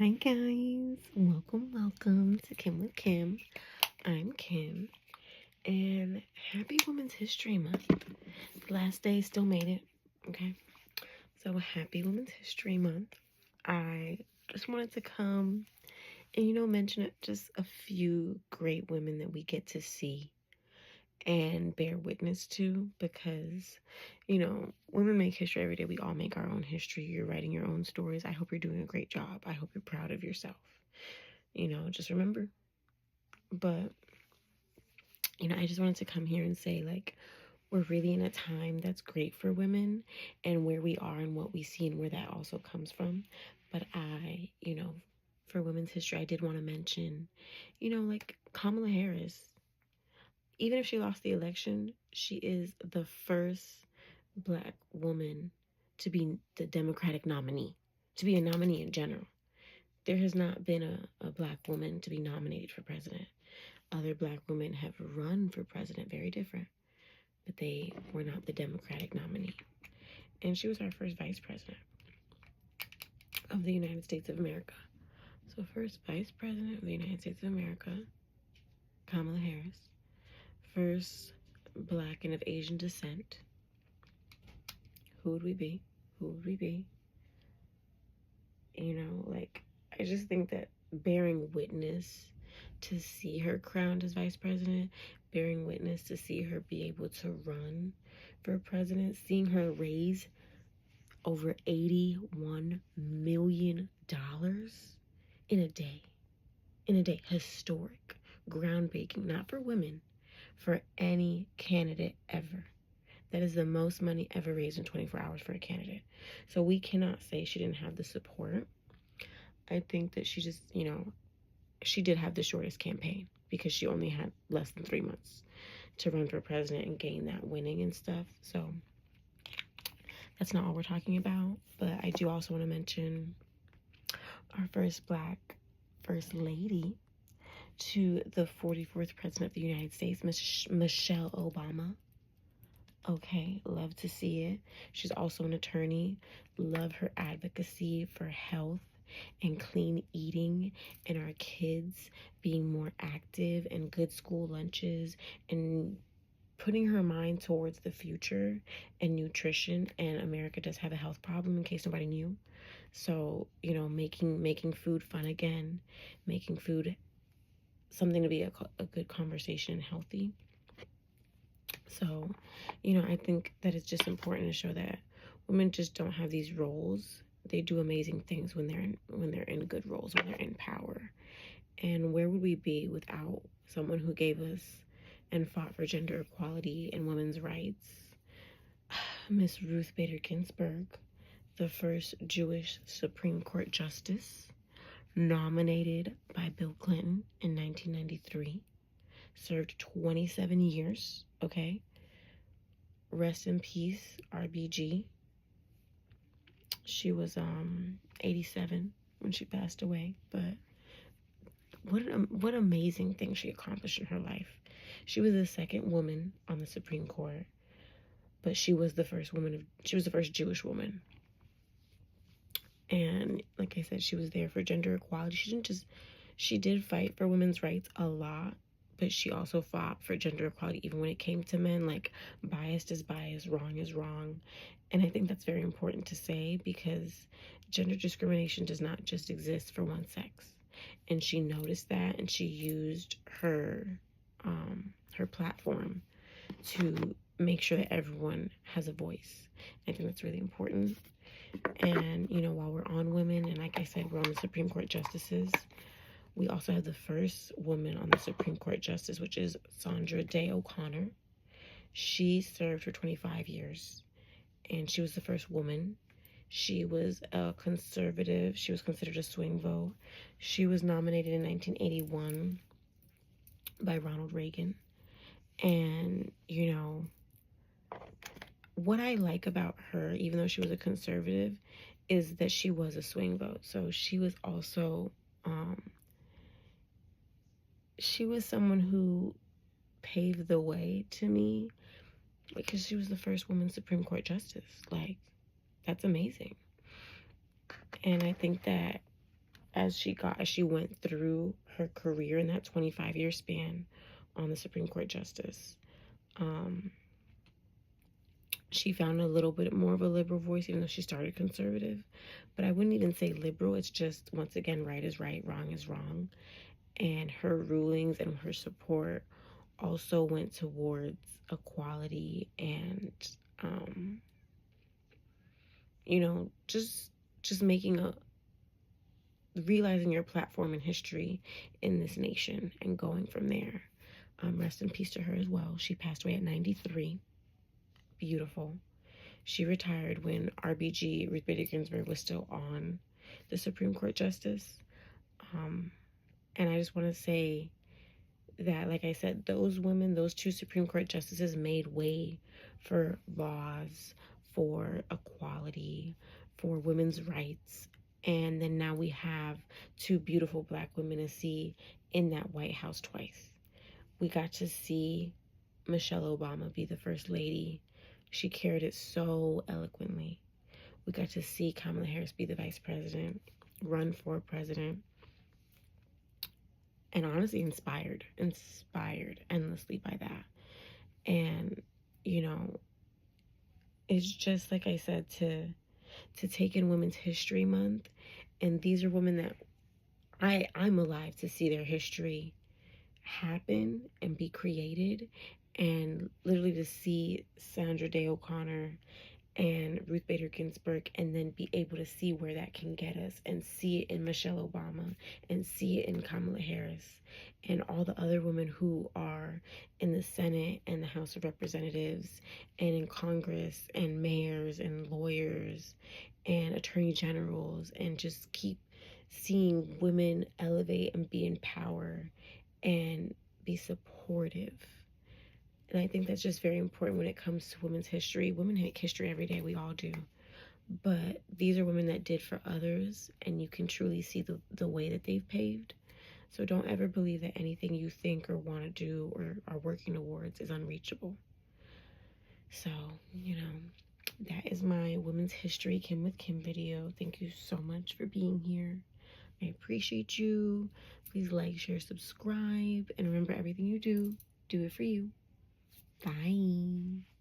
Hi guys, welcome to Kim with Kim. I'm Kim, and happy Women's History Month. The last day still made it, okay? So happy Women's History Month. I just wanted to come and mention just a few great women that we get to see and bear witness to, because women make history every day. We all make our own history. You're writing your own stories. I hope you're doing a great job. I hope you're proud of yourself. Just remember. But I just wanted to come here and say, like, we're really in a time that's great for women, and where we are and what we see and where that also comes from. But for Women's History, I did want to mention, like Kamala Harris. Even if she lost the election, she is the first Black woman to be the Democratic nominee, to be a nominee in general. There has not been a Black woman to be nominated for president. Other Black women have run for president, very different, but they were not the Democratic nominee. And she was our first vice president of the United States of America. So first vice president of the United States of America, Kamala Harris. First Black and of Asian descent. Who would we be? Who would we be? I just think that bearing witness to see her crowned as vice president, bearing witness to see her be able to run for president, seeing her raise over $81 million in a day. Historic, groundbreaking, not for women, for any candidate ever. That is the most money ever raised in 24 hours for a candidate. So we cannot say she didn't have the support. I think that she just, she did have the shortest campaign, because she only had less than 3 months to run for president and gain that winning and stuff. So that's not all we're talking about. But I do also want to mention our first Black First Lady, to the 44th President of the United States, Michelle Obama. Okay, love to see it. She's also an attorney. Love her advocacy for health and clean eating, and our kids being more active, and good school lunches, and putting her mind towards the future and nutrition. And America does have a health problem, in case nobody knew. So, making food fun again, making food something to be a good conversation and healthy. So, I think that it's just important to show that women just don't have these roles. They do amazing things when they're in good roles, when they're in power. And where would we be without someone who gave us and fought for gender equality and women's rights? Miss Ruth Bader Ginsburg, the first Jewish Supreme Court justice, nominated by Bill Clinton in 1993, served 27 years, okay? Rest in peace, RBG. She was 87 when she passed away, but what amazing thing she accomplished in her life. She was the second woman on the Supreme Court, but she was the first Jewish woman. And like I said, she was there for gender equality. She did fight for women's rights a lot, but she also fought for gender equality even when it came to men. Like, biased is biased, wrong is wrong. And I think that's very important to say, because gender discrimination does not just exist for one sex. And she noticed that, and she used her platform to make sure that everyone has a voice. I think that's really important. And, while we're on women, and like I said, we're on the Supreme Court justices, we also have the first woman on the Supreme Court justice, which is Sandra Day O'Connor. She served for 25 years, and she was the first woman. She was a conservative. She was considered a swing vote. She was nominated in 1981 by Ronald Reagan. And, what I like about her, even though she was a conservative, is that she was a swing vote. So she was also, she was someone who paved the way to me, because she was the first woman Supreme Court justice. Like, that's amazing. And I think that as she went through her career in that 25-year span on the Supreme Court justice. She found a little bit more of a liberal voice, even though she started conservative. But I wouldn't even say liberal. It's just, once again, right is right, wrong is wrong. And her rulings and her support also went towards equality and, just making realizing your platform in history in this nation and going from there. Rest in peace to her as well. She passed away at 93. Beautiful. She retired when RBG, Ruth Bader Ginsburg, was still on the Supreme Court justice. And I just want to say that, like I said, those women, those two Supreme Court justices made way for laws, for equality, for women's rights. And then now we have two beautiful Black women to see in that White House twice. We got to see Michelle Obama be the first lady. She carried it so eloquently. We got to see Kamala Harris be the vice president, run for president, and honestly inspired endlessly by that. And, it's just, like I said, to take in Women's History Month. And these are women that I'm alive to see their history happen and be created, and literally to see Sandra Day O'Connor and Ruth Bader Ginsburg, and then be able to see where that can get us, and see it in Michelle Obama, and see it in Kamala Harris, and all the other women who are in the Senate and the House of Representatives, and in Congress, and mayors, and lawyers, and attorney generals, and just keep seeing women elevate and be in power and be supportive. And I think that's just very important when it comes to women's history. Women make history every day, we all do. But these are women that did for others, and you can truly see the way that they've paved. So don't ever believe that anything you think or want to do or are working towards is unreachable. So, that is my Women's History Kim with Kim video. Thank you so much for being here. I appreciate you. Please like, share, subscribe, and remember, everything you do, do it for you. Bye.